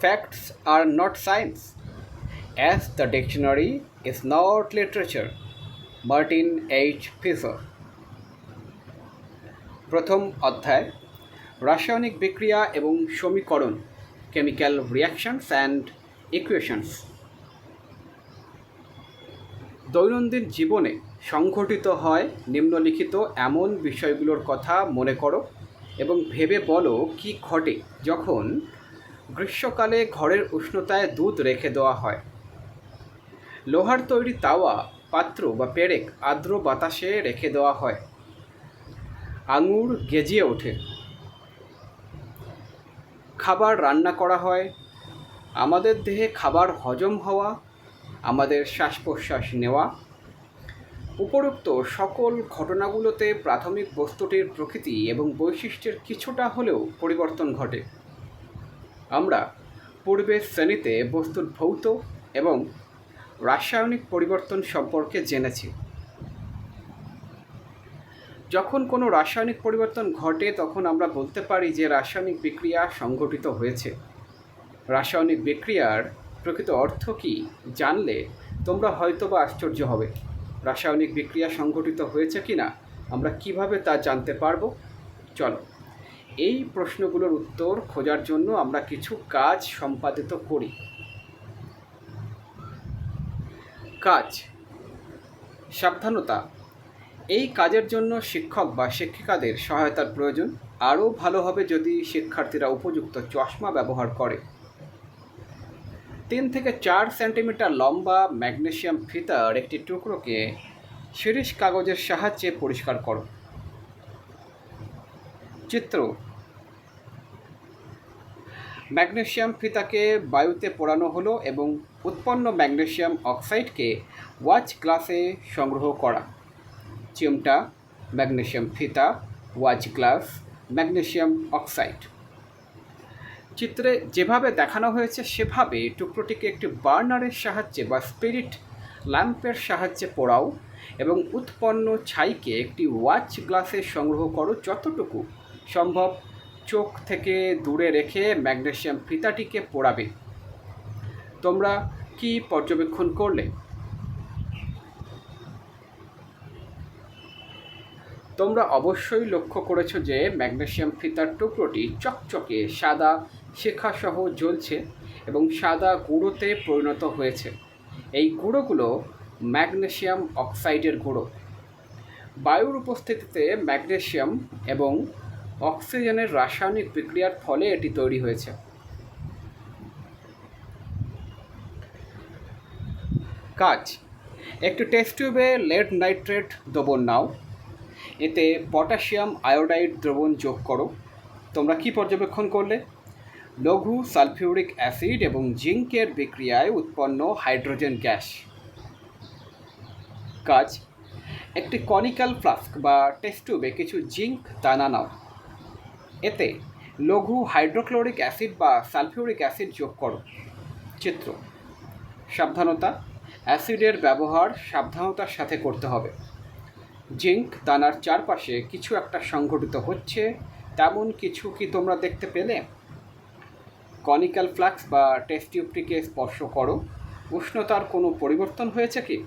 Facts are not science, as the dictionary is not literature. Martin H. Fisher। প্রথম অধ্যায়, রাসায়নিক বিক্রিয়া এবং সমীকরণ, কেমিক্যাল রিঅ্যাকশনস অ্যান্ড ইকুয়েশনস। দৈনন্দিন জীবনে সংঘটিত হয় নিম্নলিখিত এমন বিষয়গুলোর কথা মনে করো এবং ভেবে বলো কি ঘটে যখন গ্রীষ্মকালে ঘরের উষ্ণতায় দুধ রেখে দেওয়া হয়। লোহার তৈরি তাওয়া, পাত্র বা পেরেক আর্দ্র বাতাসে রেখে দেওয়া হয়। আঙুর গেজিয়ে ওঠে। খাবার রান্না করা হয়। আমাদের দেহে খাবার হজম হওয়া, আমাদের শ্বাস প্রশ্বাস নেওয়া। উপরোক্ত সকল ঘটনাগুলোতে প্রাথমিক বস্তুটির প্রকৃতি এবং বৈশিষ্ট্যের কিছুটা হলেও পরিবর্তন ঘটে। আমরা পূর্বের শ্রেণীতে বস্তুর ভৌত এবং রাসায়নিক পরিবর্তন সম্পর্কে জেনেছি। যখন কোনো রাসায়নিক পরিবর্তন ঘটে তখন আমরা বলতে পারি যে রাসায়নিক বিক্রিয়া সংঘটিত হয়েছে। রাসায়নিক বিক্রিয়ার প্রকৃত অর্থ কী জানলে তোমরা হয়তো বা আশ্চর্য হবে। রাসায়নিক বিক্রিয়া সংঘটিত হয়েছে কি না আমরা কিভাবে তা জানতে পারবো? চলো এই প্রশ্নগুলোর উত্তর খোঁজার জন্য আমরা কিছু কাজ সম্পাদিত করি। কাজ, সাবধানতা। এই কাজের জন্য শিক্ষক বা শিক্ষিকাদের সহায়তার প্রয়োজন। আরও ভালো হবে যদি শিক্ষার্থীরা উপযুক্ত চশমা ব্যবহার করে। 3 থেকে 4 সেন্টিমিটার লম্বা ম্যাগনেসিয়াম ফিতার একটি টুকরোকে শিরিষ কাগজের সাহায্যে পরিষ্কার করো। চিত্র, ম্যাগনেসিয়াম ফিতাকে বায়ুতে পোড়ানো হলো এবং উৎপন্ন ম্যাগনেসিয়াম অক্সাইডকে ওয়াচ গ্লাসে সংগ্রহ করা। চিমটা, ম্যাগনেসিয়াম ফিতা, ওয়াচ গ্লাস, ম্যাগনেসিয়াম অক্সাইড। চিত্রে যেভাবে দেখানো হয়েছে সেভাবে টুকরোটিকে একটি বার্নারের সাহায্যে বা স্পিরিট ল্যাম্পের সাহায্যে পোড়াও এবং উৎপন্ন ছাইকে একটি ওয়াচ গ্লাসে সংগ্রহ করো। যতটুকু সম্ভব চোখ থেকে দূরে রেখে ম্যাগনেসিয়াম ফিতাটিকে পোড়াবে। তোমরা কি পর্যবেক্ষণ করলে? তোমরা অবশ্যই লক্ষ্য করেছো যে ম্যাগনেসিয়াম ফিতার টুকরোটি চকচকে সাদা শিখাসহ জ্বলছে এবং সাদা গুঁড়োতে পরিণত হয়েছে। এই গুঁড়োগুলো ম্যাগনেসিয়াম অক্সাইডের গুঁড়ো। বায়ুর উপস্থিতিতে ম্যাগনেসিয়াম এবং অক্সিজেনের রাসায়নিক বিক্রিয়ার ফলে এটি তৈরি হয়েছে। কাজ, একটি টেস্ট টিউবে লেড নাইট্রেট দ্রবণ নাও। এতে পটাশিয়াম আয়োডাইড দ্রবণ যোগ করো। তোমরা কি পর্যবেক্ষণ করলে? লঘু সালফিউরিক অ্যাসিড এবং জিঙ্কের বিক্রিয়ায় উৎপন্ন হাইড্রোজেন গ্যাস। কাজ, একটি কনিক্যাল ফ্লাস্ক বা টেস্ট টিউবে কিছু জিঙ্ক দানা নাও। এতে লঘু হাইড্রোক্লোরিক অ্যাসিড বা সালফিউরিক অ্যাসিড যোগ করো। চিত্র, সাবধানতা। অ্যাসিডের ব্যবহার সাবধানতার সাথে করতে হবে। জিঙ্ক দানার চারপাশে কিছু একটা সংঘটিত হচ্ছে, তেমন কিছু কি তোমরা দেখতে পেলে? কনিক্যাল ফ্লাস্ক বা টেস্ট টিউবটিকে স্পর্শ করো। উষ্ণতার কোনো পরিবর্তন হয়েছে কি?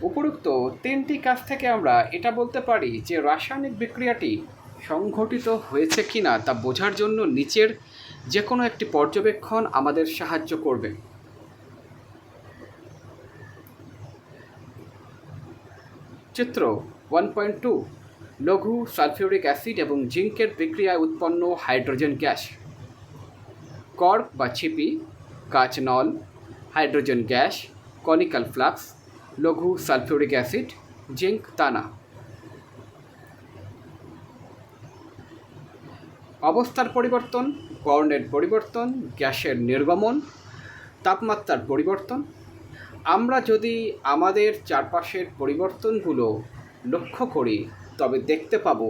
উপরোক্ত 3টি কাজ থেকে আমরা এটা বলতে পারি যে রাসায়নিক বিক্রিয়াটি সংঘটিত হয়েছে কিনা তা বোঝার জন্য নিচের যে কোনো একটি পর্যবেক্ষণ আমাদের সাহায্য করবে। চিত্র 1.2, লঘু সালফিউরিক অ্যাসিড এবং জিঙ্কের বিক্রিয়ায় উৎপন্ন হাইড্রোজেন গ্যাস। কর্ক বা ছিপি, কাঁচ নল, হাইড্রোজেন গ্যাস, কনিক্যাল ফ্লাস্ক, লঘু সালফিউরিক অ্যাসিড, জিঙ্ক দানা। অবস্থার পরিবর্তন, বর্ণের পরিবর্তন, গ্যাসের নির্গমন, তাপমাত্রার পরিবর্তন। আমরা যদি আমাদের চারপাশের পরিবর্তনগুলো লক্ষ্য করি তবে দেখতে পাব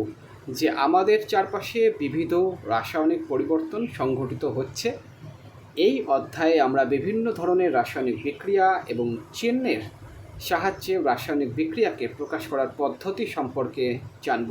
যে আমাদের চারপাশে বিবিধ রাসায়নিক পরিবর্তন সংঘটিত হচ্ছে। এই অধ্যায়ে আমরা বিভিন্ন ধরনের রাসায়নিক বিক্রিয়া এবং চিহ্নের সাহায্যে রাসায়নিক বিক্রিয়াকে প্রকাশ করার পদ্ধতি সম্পর্কে জানব।